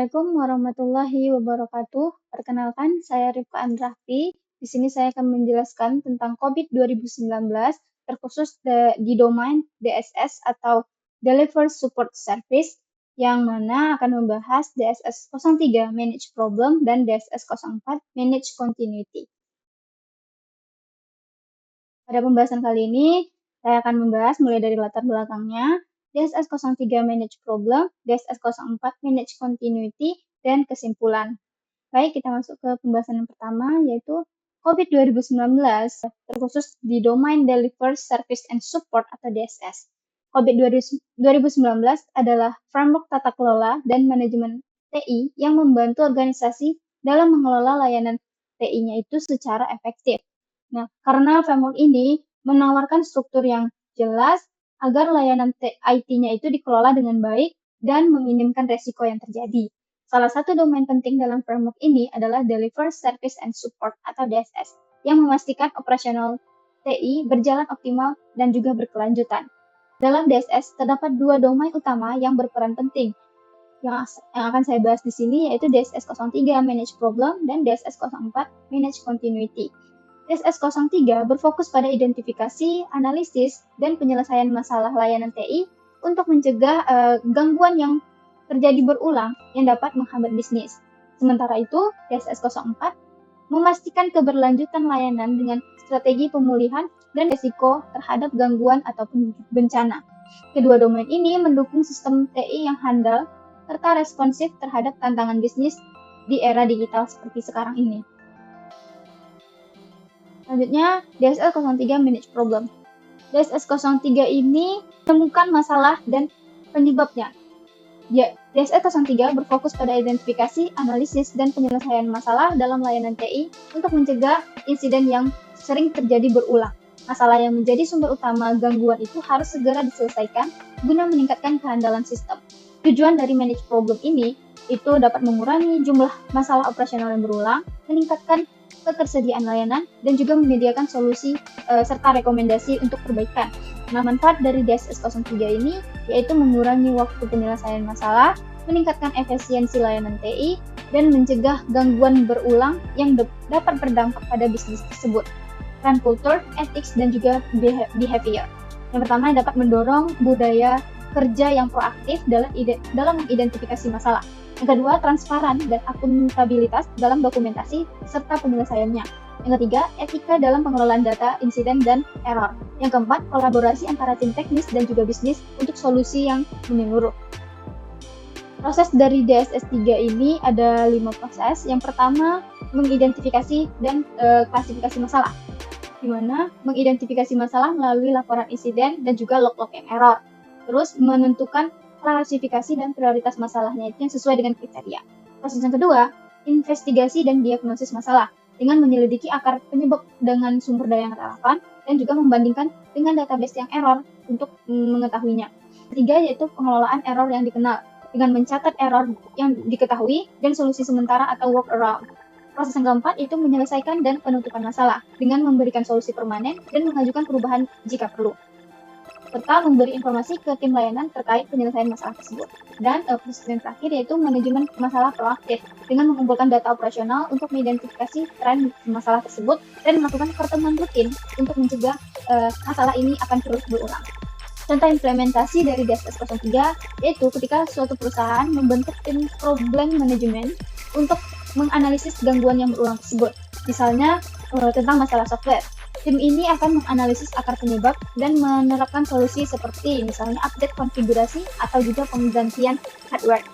Assalamualaikum warahmatullahi wabarakatuh. Perkenalkan, saya Rifka Andrafi. Di sini saya akan menjelaskan tentang COVID 2019, terkhusus di domain DSS atau Deliver Support Service, yang mana akan membahas DSS 03 Manage Problem dan DSS 04 Manage Continuity. Pada pembahasan kali ini, saya akan membahas mulai dari latar belakangnya, DSS 03 Manage Problem, DSS 04 Manage Continuity, dan kesimpulan. Baik, kita masuk ke pembahasan yang pertama, yaitu COVID 2019, terkhusus di domain Deliver Service and Support atau DSS. COVID 2019 adalah framework tata kelola dan manajemen TI yang membantu organisasi dalam mengelola layanan TI-nya itu secara efektif. Nah, karena framework ini menawarkan struktur yang jelas agar layanan IT-nya itu dikelola dengan baik dan meminimkan resiko yang terjadi. Salah satu domain penting dalam framework ini adalah Deliver Service and Support atau DSS, yang memastikan operasional TI berjalan optimal dan juga berkelanjutan. Dalam DSS terdapat dua domain utama yang berperan penting. Yang akan saya bahas di sini yaitu DSS 03 Manage Problem dan DSS 04 Manage Continuity. DSS 03 berfokus pada identifikasi, analisis, dan penyelesaian masalah layanan TI untuk mencegah gangguan yang terjadi berulang yang dapat menghambat bisnis. Sementara itu, DSS 04 memastikan keberlanjutan layanan dengan strategi pemulihan dan risiko terhadap gangguan ataupun bencana. Kedua domain ini mendukung sistem TI yang handal serta responsif terhadap tantangan bisnis di era digital seperti sekarang ini. Selanjutnya, DSS 03 Manage Problem. DSS 03 ini menemukan masalah dan penyebabnya. DSS 03 berfokus pada identifikasi, analisis, dan penyelesaian masalah dalam layanan TI untuk mencegah insiden yang sering terjadi berulang. Masalah yang menjadi sumber utama gangguan itu harus segera diselesaikan guna meningkatkan kehandalan sistem. Tujuan dari manage problem ini itu dapat mengurangi jumlah masalah operasional yang berulang, meningkatkan ketersediaan layanan, dan juga menyediakan solusi serta rekomendasi untuk perbaikan. Nah, manfaat dari DSS 03 ini yaitu mengurangi waktu penyelesaian masalah, meningkatkan efisiensi layanan TI, dan mencegah gangguan berulang yang dapat berdampak pada bisnis tersebut. Peran kultur, ethics, dan juga behavior. Yang pertama dapat mendorong budaya kerja yang proaktif dalam mengidentifikasi masalah. Yang kedua, transparan dan akuntabilitas dalam dokumentasi serta penyelesaiannya. Yang ketiga, etika dalam pengelolaan data, insiden, dan error. Yang keempat, kolaborasi antara tim teknis dan juga bisnis untuk solusi yang menyeluruh. Proses dari DSS 3 ini ada 5 proses. Yang pertama, mengidentifikasi dan klasifikasi masalah, di mana mengidentifikasi masalah melalui laporan insiden dan juga log-log yang error. Terus, menentukan klasifikasi dan prioritas masalahnya itu yang sesuai dengan kriteria. Proses yang kedua, investigasi dan diagnosis masalah dengan menyelidiki akar penyebab dengan sumber daya yang relevan dan juga membandingkan dengan database yang error untuk mengetahuinya. Ketiga, yaitu pengelolaan error yang dikenal dengan mencatat error yang diketahui dan solusi sementara atau workaround. Proses yang keempat itu menyelesaikan dan penutupan masalah dengan memberikan solusi permanen dan mengajukan perubahan jika perlu, serta memberi informasi ke tim layanan terkait penyelesaian masalah tersebut. Dan proses yang terakhir yaitu manajemen masalah proaktif dengan mengumpulkan data operasional untuk mengidentifikasi tren masalah tersebut dan melakukan pertemuan rutin untuk mencegah masalah ini akan terus berulang. Contoh implementasi dari DSS 03 yaitu ketika suatu perusahaan membentuk tim problem management untuk menganalisis gangguan yang berulang tersebut. Misalnya tentang masalah software. Tim ini akan menganalisis akar penyebab dan menerapkan solusi seperti misalnya update konfigurasi atau juga penggantian hardware.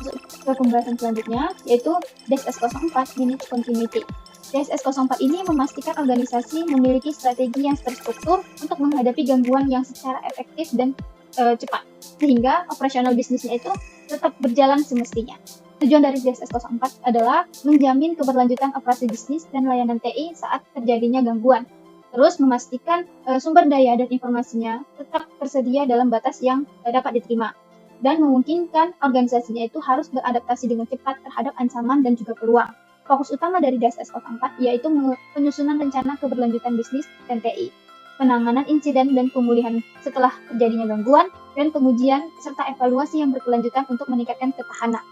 Masuk ke pembahasan selanjutnya yaitu DSS 04 Manage Continuity. DSS 04 ini memastikan organisasi memiliki strategi yang terstruktur untuk menghadapi gangguan yang secara efektif dan cepat, sehingga operasional bisnisnya itu tetap berjalan semestinya. Tujuan dari DSS 04 adalah menjamin keberlanjutan operasi bisnis dan layanan TI saat terjadinya gangguan. Terus memastikan sumber daya dan informasinya tetap tersedia dalam batas yang dapat diterima. Dan memungkinkan organisasinya itu harus beradaptasi dengan cepat terhadap ancaman dan juga peluang. Fokus utama dari DSS 04 yaitu penyusunan rencana keberlanjutan bisnis dan TI. penanganan insiden dan pemulihan setelah terjadinya gangguan, dan pengujian serta evaluasi yang berkelanjutan untuk meningkatkan ketahanan.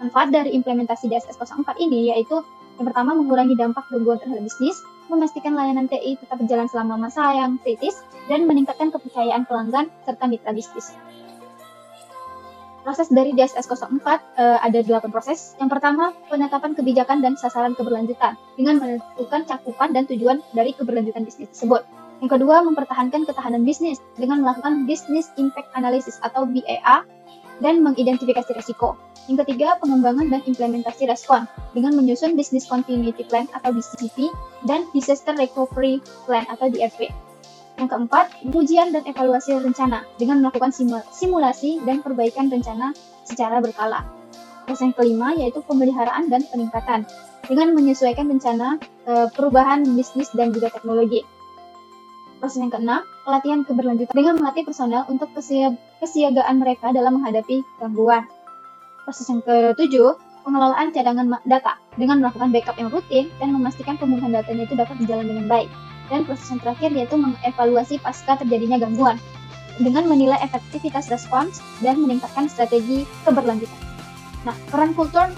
Manfaat dari implementasi DSS 04 ini yaitu yang pertama mengurangi dampak gangguan terhadap bisnis, memastikan layanan TI tetap berjalan selama masa yang kritis, dan meningkatkan kepercayaan pelanggan serta mitra bisnis. Proses dari DSS 04 ada 8 proses. Yang pertama, penetapan kebijakan dan sasaran keberlanjutan dengan menentukan cakupan dan tujuan dari keberlanjutan bisnis tersebut. Yang kedua, mempertahankan ketahanan bisnis dengan melakukan Business Impact Analysis atau BIA dan mengidentifikasi risiko. Yang ketiga, pengembangan dan implementasi respon dengan menyusun Business Continuity Plan atau BCP dan Disaster Recovery Plan atau DRP. Yang keempat, ujian dan evaluasi rencana dengan melakukan simulasi dan perbaikan rencana secara berkala. Terus yang kelima yaitu pemeliharaan dan peningkatan dengan menyesuaikan rencana perubahan bisnis dan juga teknologi. Proses yang keenam, pelatihan keberlanjutan dengan melatih personel untuk kesiagaan mereka dalam menghadapi gangguan. Proses yang ketujuh, pengelolaan cadangan data dengan melakukan backup yang rutin dan memastikan pemulihan datanya itu dapat berjalan dengan baik. Dan proses yang terakhir yaitu mengevaluasi pasca terjadinya gangguan dengan menilai efektivitas respons dan meningkatkan strategi keberlanjutan. Nah, peran kultur,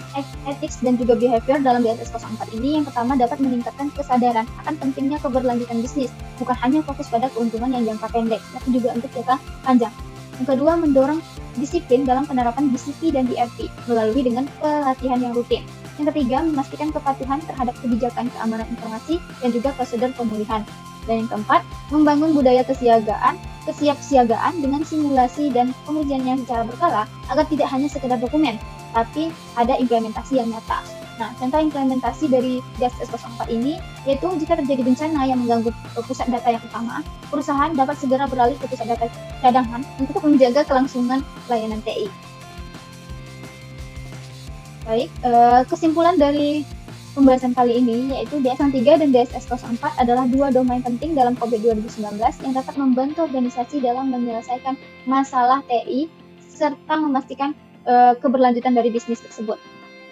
ethics, dan juga behavior dalam DSS 04 ini yang pertama dapat meningkatkan kesadaran akan pentingnya keberlanjutan bisnis, bukan hanya fokus pada keuntungan yang jangka pendek, tapi juga untuk jangka panjang. Yang kedua, mendorong disiplin dalam penerapan BCP dan DRP melalui dengan pelatihan yang rutin. Yang ketiga, memastikan kepatuhan terhadap kebijakan keamanan informasi dan juga prosedur pemulihan. Dan yang keempat, membangun budaya kesiapsiagaan dengan simulasi dan pengujiannya secara berkala agar tidak hanya sekedar dokumen, tapi ada implementasi yang nyata. Nah, contoh implementasi dari DSS 04 ini yaitu jika terjadi bencana yang mengganggu pusat data yang utama, perusahaan dapat segera beralih ke pusat data cadangan untuk menjaga kelangsungan layanan TI. Baik, kesimpulan dari pembahasan kali ini yaitu DSS 03 dan DSS 04 adalah dua domain penting dalam COVID 2019 yang dapat membantu organisasi dalam menyelesaikan masalah TI serta memastikan keberlanjutan dari bisnis tersebut.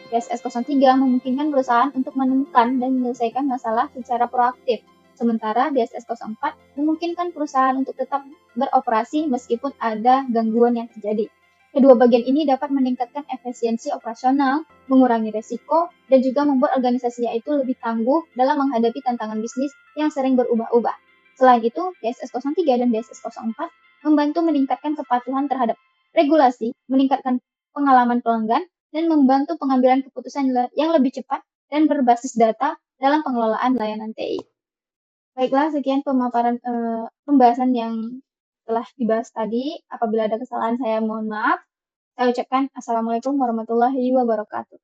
DSS 03 memungkinkan perusahaan untuk menemukan dan menyelesaikan masalah secara proaktif, sementara DSS 04 memungkinkan perusahaan untuk tetap beroperasi meskipun ada gangguan yang terjadi. Kedua bagian ini dapat meningkatkan efisiensi operasional, mengurangi resiko, dan juga membuat organisasinya itu lebih tangguh dalam menghadapi tantangan bisnis yang sering berubah-ubah. Selain itu, DSS 03 dan DSS 04 membantu meningkatkan kepatuhan terhadap regulasi, meningkatkan pengalaman pelanggan, dan membantu pengambilan keputusan yang lebih cepat dan berbasis data dalam pengelolaan layanan TI. Baiklah, sekian pembahasan yang telah dibahas tadi. Apabila ada kesalahan saya mohon maaf. Saya ucapkan Assalamualaikum warahmatullahi wabarakatuh.